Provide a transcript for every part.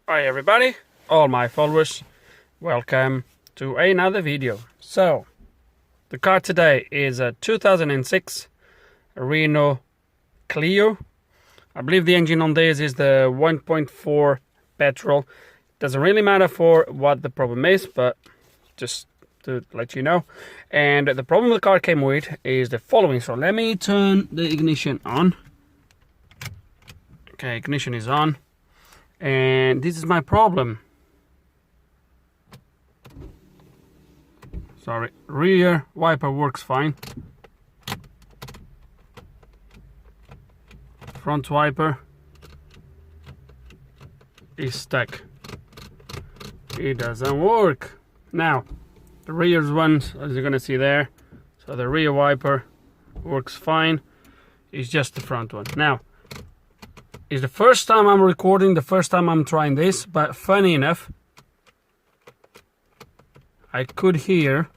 Hi everybody, all my followers, welcome to another video. So, the car today is a 2006 Renault Clio. I believe the engine on this is the 1.4 petrol. Doesn't really matter for what the problem is, but just to let you know. And the problem the car came with is the following. So let me turn the ignition on. Okay, ignition is on. And this is my problem. Sorry, rear wiper works fine. Front wiper is stuck. It doesn't work. Now, the rear one, as you're gonna see there, so the rear wiper works fine. It's just the front one. Now, it's the first time I'm recording, the first time I'm trying this, but funny enough, I could hear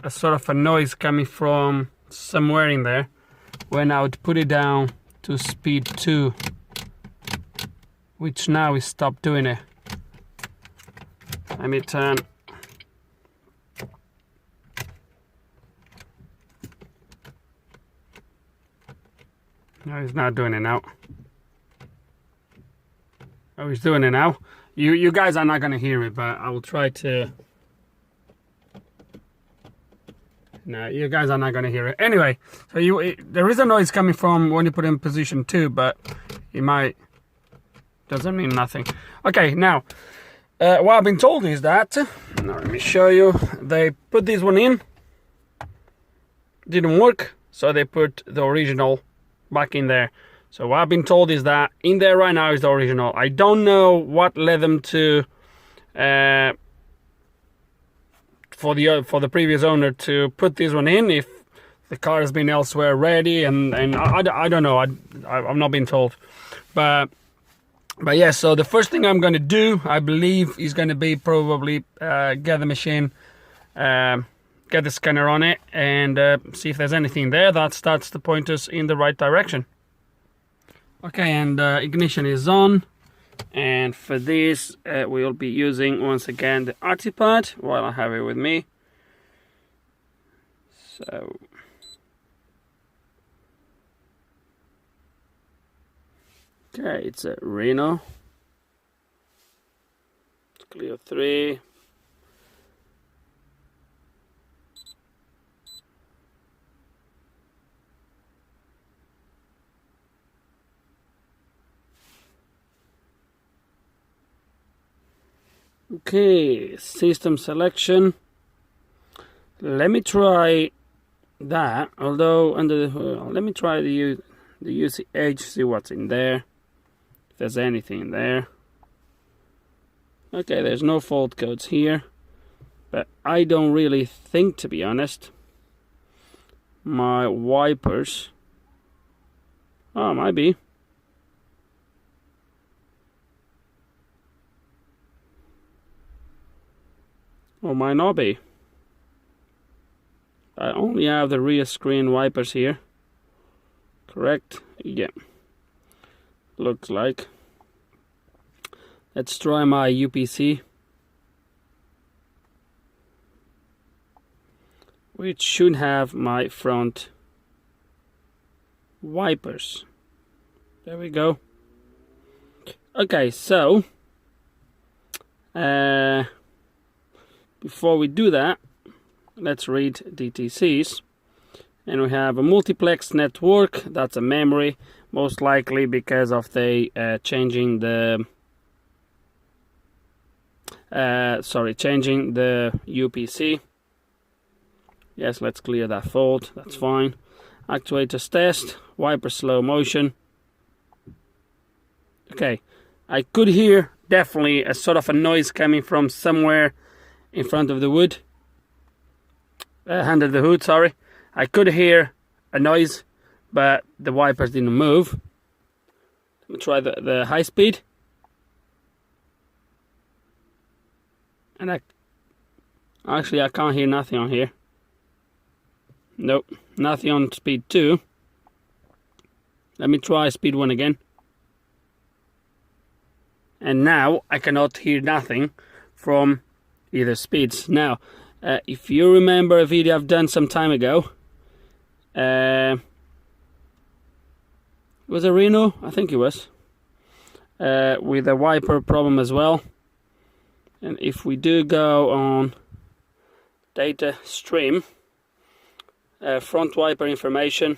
a sort of a noise coming from somewhere in there when I would put it down to speed 2, which now is stopped doing it. Let me turn. No, he's not doing it now. Oh, he's doing it now. You guys are not gonna hear it, but I will try to. No, you guys are not gonna hear it. Anyway, so there is a noise coming from when you put in position 2, but it might doesn't mean nothing. Okay, now what I've been told is that, now let me show you. They put this one in, didn't work, so they put the original back in there. So what I've been told is that in there right now is the original. I don't know what led them to for the previous owner to put this one in, if the car has been elsewhere ready, and I don't know. I've not been told, but yeah. So the first thing I'm going to do, I believe, is going to be probably get the machine, get the scanner on it, and see if there's anything there that starts to point us in the right direction. Okay, and ignition is on, and for this we'll be using once again the RT pad while I have it with me. So okay, it's a Renault Clio 3. Okay, system selection. Let me try that. Although under the let me try the UCH, see what's in there. If there's anything in there. Okay, there's no fault codes here, but I don't really think, to be honest, my wipers. Oh, might be. Or might not be. I only have the rear screen wipers here. Correct? Yeah. Looks like. Let's try my UPC, which should have my front wipers. There we go. Okay, so before we do that, let's read DTCs. And we have a multiplex network. That's a memory, most likely because of the changing the UPC. Yes, let's clear that fault. That's fine. Actuators test. Wiper slow motion. Okay, I could hear definitely a sort of a noise coming from somewhere in front of the wood, under the hood, sorry. I could hear a noise, but the wipers didn't move. Let me try the high speed. And I can't hear nothing on here. Nope, nothing on speed 2. Let me try speed 1 again. and now I cannot hear nothing from either speeds. Now, if you remember a video I've done some time ago, it was a Renault, I think it was, with a wiper problem as well. And if we do go on data stream, front wiper information,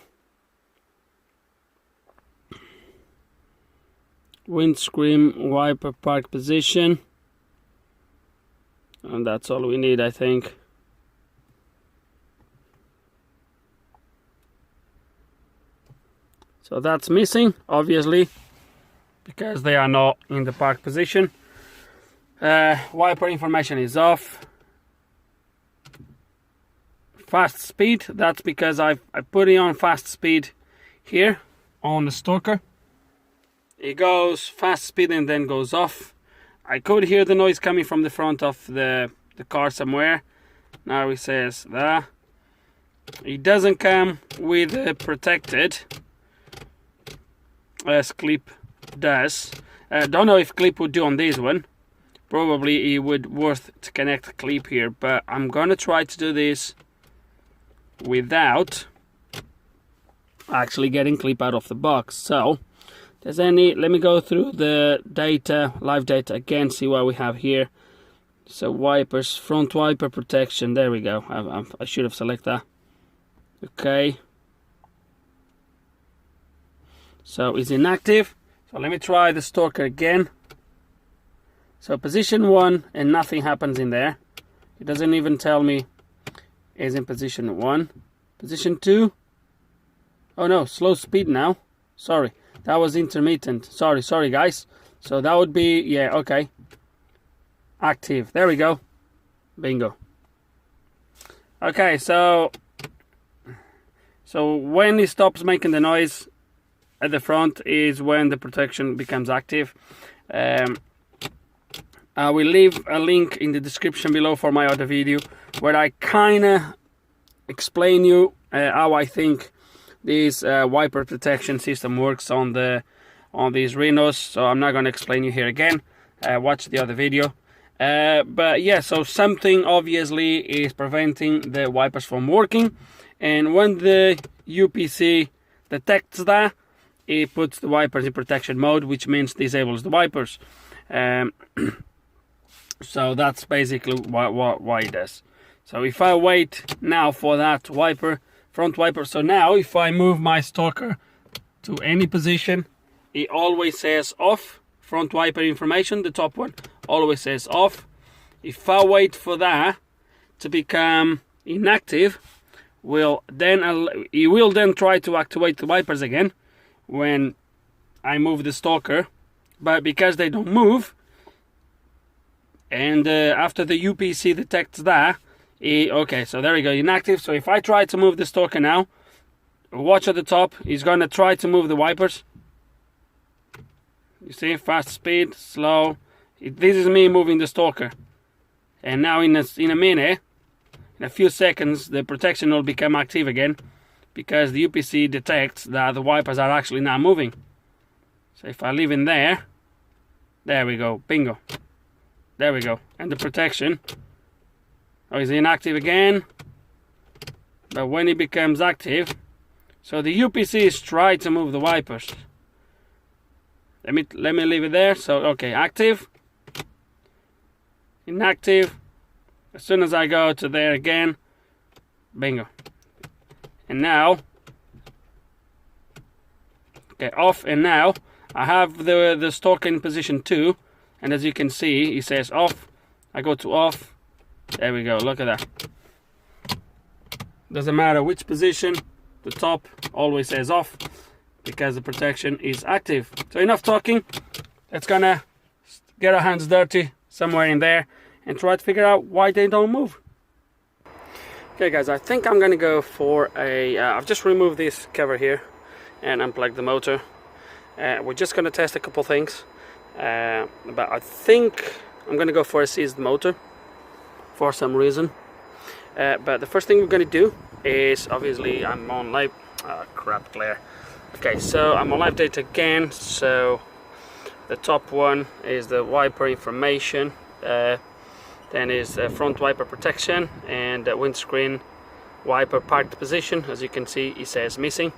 windscreen wiper park position, and that's all we need, I think. So that's missing, obviously, because they are not in the park position. Wiper information is off. Fast speed, that's because I put it on fast speed here on the Stalker. It goes fast speed and then goes off. I could hear the noise coming from the front of the car somewhere. Now it says that. It doesn't come with protected, as Clip does. Don't know if Clip would do on this one. Probably it would worth to connect Clip here, but I'm gonna try to do this without actually getting Clip out of the box. So there's any, let me go through the data, live data again, see what we have here. So wipers, front wiper protection, there we go. I should have selected that. Okay, so it's inactive. So let me try the Stalker again. So position 1 and nothing happens in there. It doesn't even tell me it's in position 1. Position 2, oh no, slow speed now. Sorry, that was intermittent. Sorry guys. So that would be, yeah, okay. Active, there we go. Bingo. Okay, so when it stops making the noise at the front is when the protection becomes active. I will leave a link in the description below for my other video where I kinda explain you how I think this wiper protection system works on these Renaults. So I'm not going to explain you here again. Watch the other video. But yeah, so something obviously is preventing the wipers from working, and when the UPC detects that, it puts the wipers in protection mode, which means disables the wipers. So that's basically why it does. So if I wait now for that wiper, front wiper, so now if I move my Stalker to any position, it always says off. Front wiper information, the top one, always says off. If I wait for that to become inactive, it will then try to activate the wipers again when I move the Stalker, but because they don't move, and after the UPC detects that, okay, so there we go, inactive. So if I try to move the Stalker now, watch at the top, he's gonna try to move the wipers. You see, fast speed, slow. This is me moving the Stalker, and now in a minute, in a few seconds, the protection will become active again, because the UPC detects that the wipers are actually now moving. So if I leave in there we go, bingo. There we go, and the protection, oh, is inactive again. But when it becomes active, so the UPC is trying to move the wipers. Let me leave it there. So okay, active, inactive. As soon as I go to there again, bingo. And now, okay, off, and now I have the Stalker in position 2, and as you can see, it says off. I go to off. There we go, look at that. Doesn't matter which position, the top always says off, because the protection is active. So enough talking. Let's gonna get our hands dirty somewhere in there and try to figure out why they don't move. Okay guys, I think I'm gonna go for a I've just removed this cover here and unplugged the motor. We're just gonna test a couple things, but I think I'm gonna go for a seized motor for some reason. But the first thing we're gonna do is, obviously I'm on live, crap glare. Okay, so I'm on live data again, so The top one is the wiper information, then is front wiper protection and windscreen wiper parked position. As you can see, it says missing.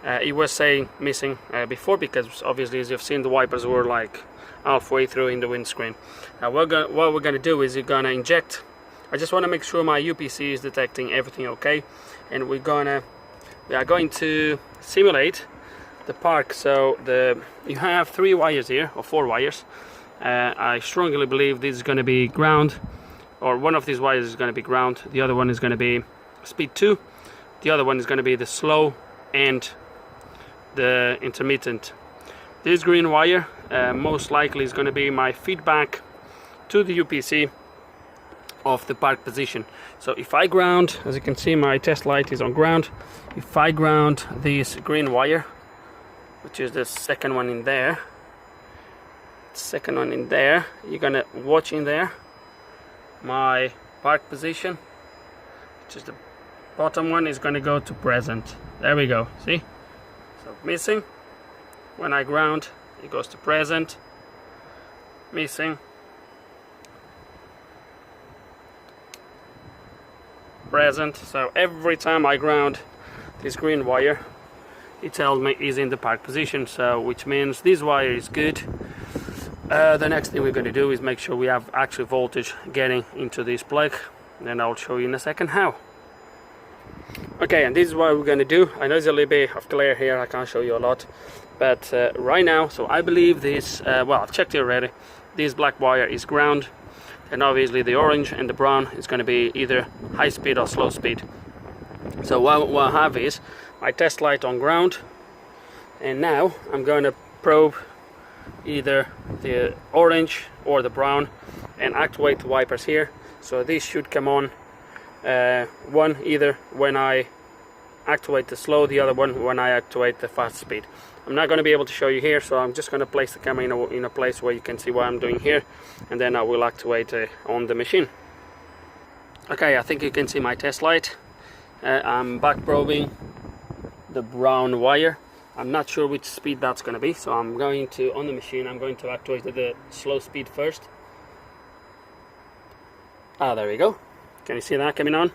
It was saying missing before, because obviously, as you've seen, the wipers were like halfway through in the windscreen. Now what we're gonna do is we're gonna inject. I just want to make sure my UPC is detecting everything okay, and we are going to simulate the park. So you have 3 wires here, or 4 wires. I strongly believe this is going to be ground, or one of these wires is going to be ground, the other one is going to be speed 2, the other one is going to be the slow and the intermittent. This green wire most likely is going to be my feedback to the UPC of the park position. So if I ground, as you can see, my test light is on ground. If I ground this green wire, which is the second one in there, you're gonna watch in there my park position, which is the bottom one, is gonna go to present. There we go, see? So missing. When I ground, it goes to present. Missing. Present. So every time I ground this green wire, it tells me is in the park position, so which means this wire is good. The next thing we're going to do is make sure we have actual voltage getting into this plug, and I'll show you in a second how. Okay, and this is what we're going to do. I know there's a little bit of glare here, I can't show you a lot, but right now, so I believe this, well, I've checked it already, this black wire is ground, and obviously the orange and the brown is going to be either high speed or slow speed. So what I have is my test light on ground, and now I'm going to probe either the orange or the brown and activate the wipers here. So this should come on, one either when I activate the slow, the other one when I activate the fast speed. I'm not going to be able to show you here, so I'm just going to place the camera in a place where you can see what I'm doing here, and then I will activate on the machine. Okay, I think you can see my test light. I'm back probing the brown wire. I'm not sure which speed that's going to be, so I'm going to, on the machine, I'm going to activate the slow speed first. Ah, there we go. Can you see that coming on?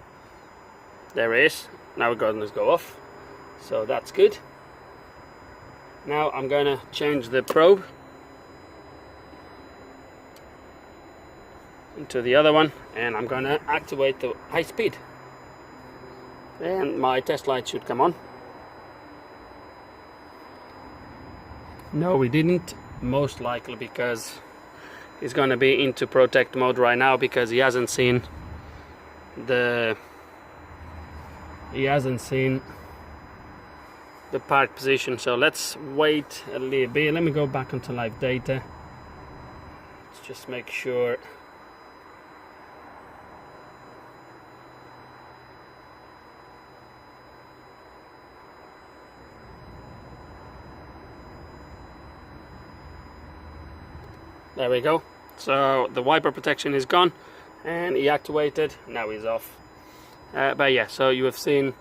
There it is. Now we're going to go off. So that's good. Now I'm going to change the probe into the other one, and I'm going to activate the high speed. And my test light should come on. No, we didn't, most likely because he's going to be into protect mode right now, because he hasn't seen the park position. So let's wait a little bit. Let me go back onto live data. Let's just make sure. There we go. So the wiper protection is gone and he activated. Now he's off. But yeah, so you have seen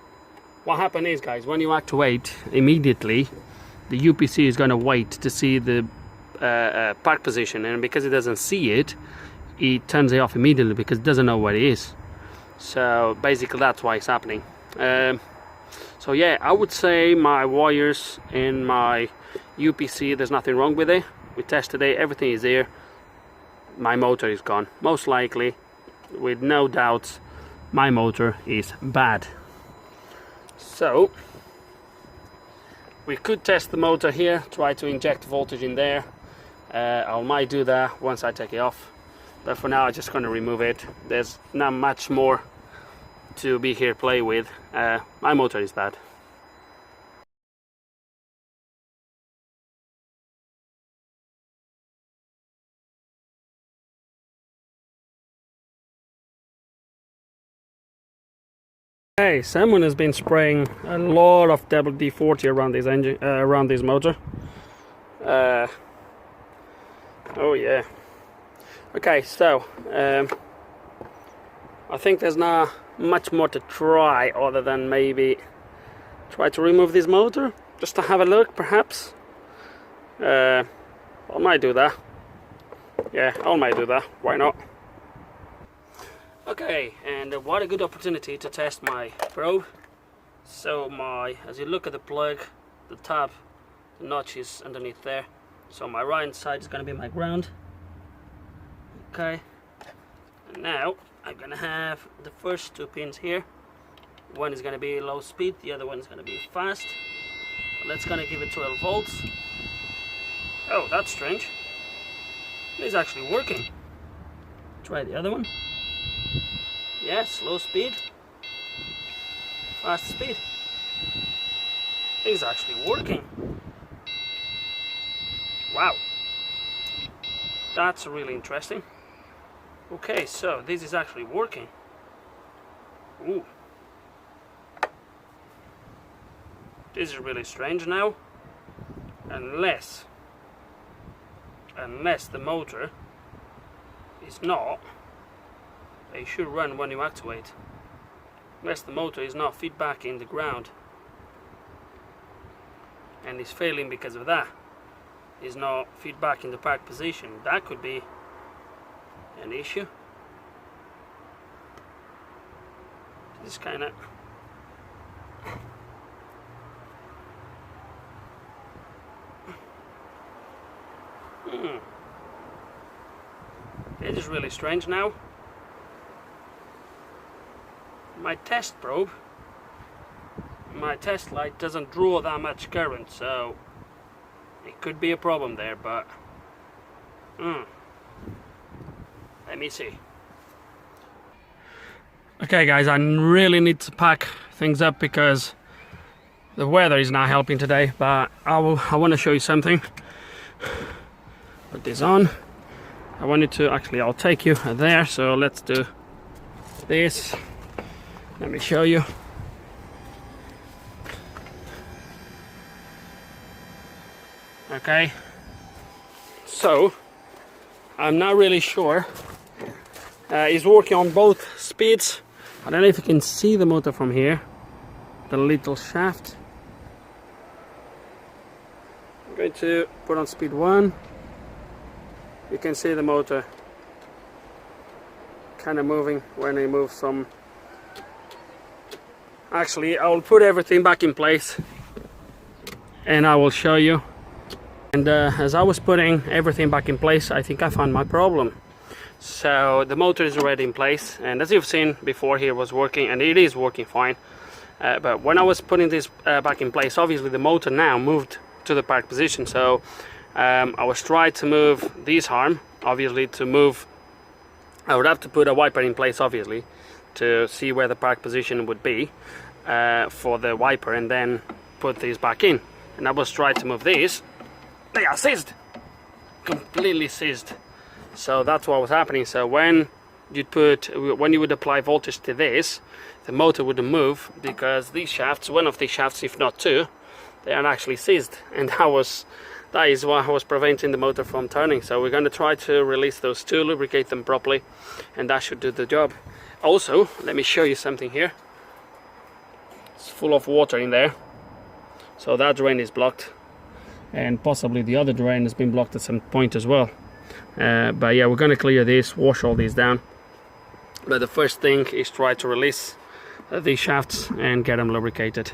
what happened is, guys, when you activate immediately, the UPC is going to wait to see the park position, and because it doesn't see it, it turns it off immediately because it doesn't know where it is. So basically that's why it's happening. So yeah, I would say my wires and my UPC, there's nothing wrong with it. We tested it, everything is there. My motor is gone. Most likely, with no doubts, my motor is bad. So we could test the motor here, try to inject voltage in there. I might do that once I take it off, but for now I'm just going to remove it. There's not much more to be here play with. My motor is bad. Hey, someone has been spraying a lot of WD-40 around this engine, around this motor. Oh yeah. Okay, so I think there's not much more to try other than maybe try to remove this motor just to have a look, perhaps. Or I might do that. Yeah, I might do that. Why not? Okay, and what a good opportunity to test my probe. So as you look at the plug, the tab, the notch is underneath there. So my right side is going to be my ground. Okay, and now I'm going to have the first 2 pins here. One is going to be low speed, the other one is going to be fast. So let's going to give it 12 volts. Oh, that's strange. It's actually working. Try the other one. Yes, low speed, fast speed. It's actually working. Wow, that's really interesting. Okay, so this is actually working. Ooh, this is really strange now. Unless the motor is not, they should run when you actuate. Unless the motor is not feedback in the ground and is failing because of that, is not feedback in the park position, that could be an issue. This kind of it is really strange now. My test probe, my test light doesn't draw that much current, so it could be a problem there, but let me see. Okay guys, I really need to pack things up because the weather is not helping today, but I want to show you something. Put this on. I wanted to, actually I'll take you there, so let's do this. Let me show you. Okay, so I'm not really sure. It's working on both speeds. I don't know if you can see the motor from here, the little shaft. I'm going to put on speed 1. You can see the motor kind of moving when I move some. Actually, I will put everything back in place and I will show you. And as I was putting everything back in place, I think I found my problem. So the motor is already in place, and as you've seen before, here was working, and it is working fine. But when I was putting this back in place, obviously the motor now moved to the park position. So I was trying to move this arm, obviously to move. I would have to put a wiper in place, obviously, to see where the park position would be for the wiper, and then put this back in. And I was trying to move this. They are seized, completely seized. So that's what was happening. So when you would apply voltage to this, the motor wouldn't move because these shafts, one of these shafts, if not two, they are actually seized, and that is what was preventing the motor from turning. So we're going to try to release those two, lubricate them properly, and that should do the job. Also, let me show you something here. It's full of water in there, so that drain is blocked, and possibly the other drain has been blocked at some point as well. But yeah, we're going to clear this, wash all these down. But the first thing is try to release these shafts and get them lubricated.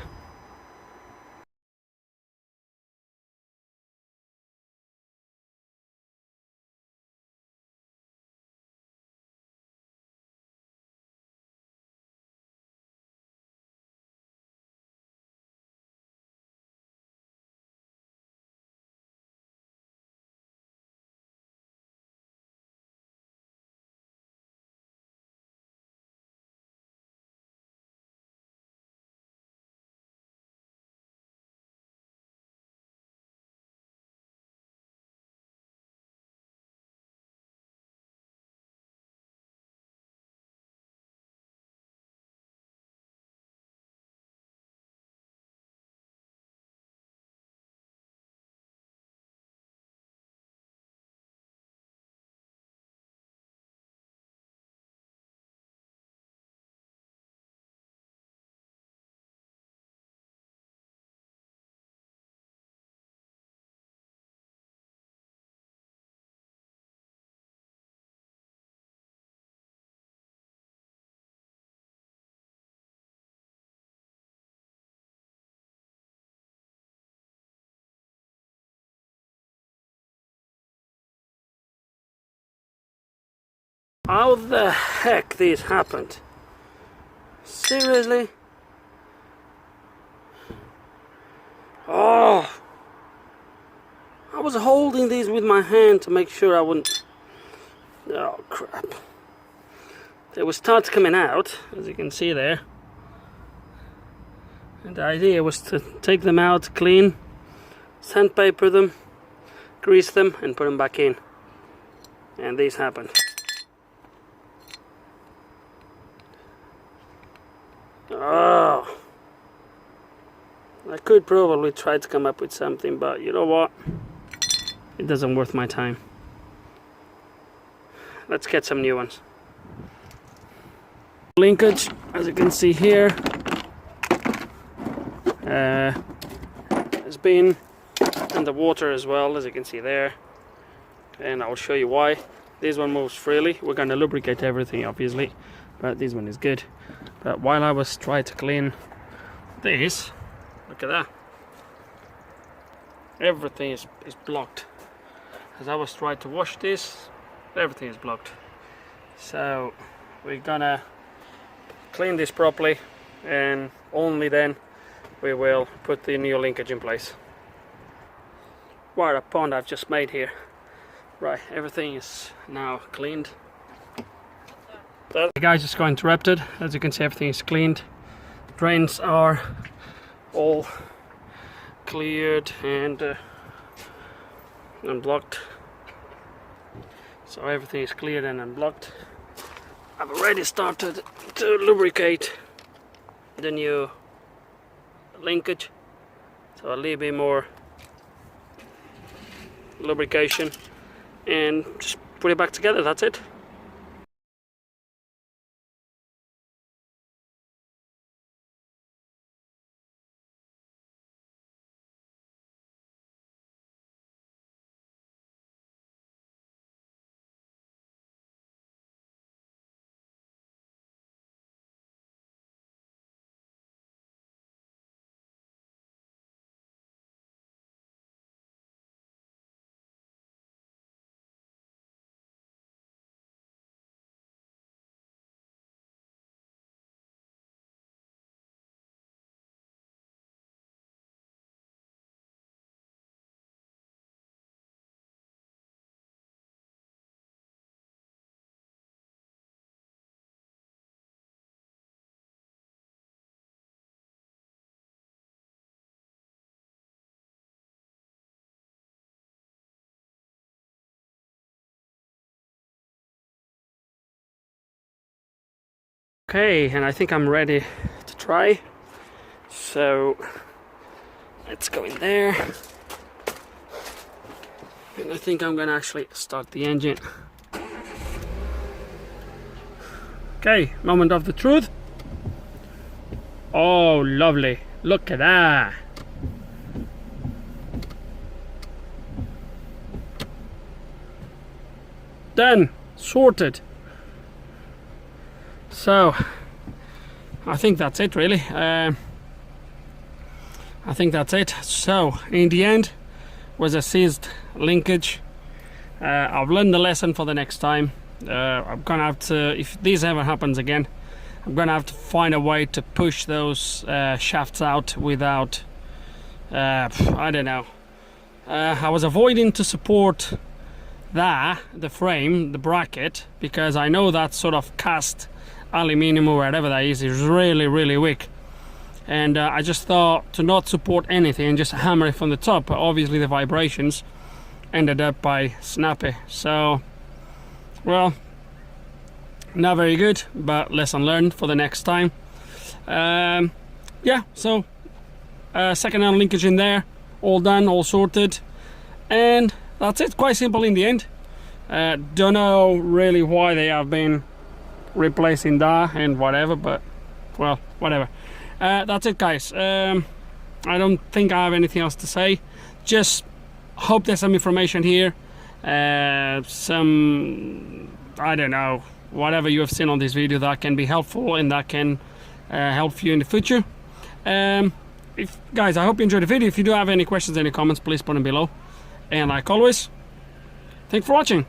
How the heck this happened? Seriously? Oh, I was holding these with my hand to make sure I wouldn't. Oh crap. They will start coming out, as you can see there. And the idea was to take them out, clean, sandpaper them, grease them, and put them back in. And these happened. Oh, I could probably try to come up with something, but you know what? It doesn't worth my time. Let's get some new ones. Linkage, as you can see here, has been underwater as well, as you can see there, and I'll show you why. This one moves freely. We're going to lubricate everything, obviously, but this one is good. But while I was trying to clean this, look at that, everything is blocked. As I was trying to wash this, everything is blocked. So we're gonna clean this properly, and only then we will put the new linkage in place. What a pond I've just made here. Right, everything is now cleaned. The guys just got interrupted. As you can see, everything is cleaned. Drains are all cleared and unblocked. So everything is cleared and unblocked. I've already started to lubricate the new linkage, so a little bit more lubrication and just put it back together. That's it. Okay, and I think I'm ready to try. So let's go in there. And I think I'm gonna actually start the engine. Okay, moment of the truth. Oh, lovely. Look at that. Done. Sorted. So I think that's it, really. I think that's it. So in the end was a seized linkage. I've learned the lesson for the next time. I'm gonna have to, if this ever happens again, I'm gonna have to find a way to push those shafts out without I don't know. I was avoiding to support the frame, the bracket, because I know that sort of cast aluminium or whatever that is really weak, and I just thought to not support anything and just hammer it from the top, but obviously the vibrations ended up by snappy. So, well, not very good, but lesson learned for the next time. Yeah, so second hand linkage in there, all done, all sorted, and that's it. Quite simple in the end. Don't know really why they have been replacing that and whatever, but well, whatever. That's it, guys. I don't think I have anything else to say. Just hope there's some information here, some, I don't know, whatever you have seen on this video that can be helpful and that can help you in the future. Guys, I hope you enjoyed the video. If you do have any questions, any comments, please put them below. And like always, thanks for watching.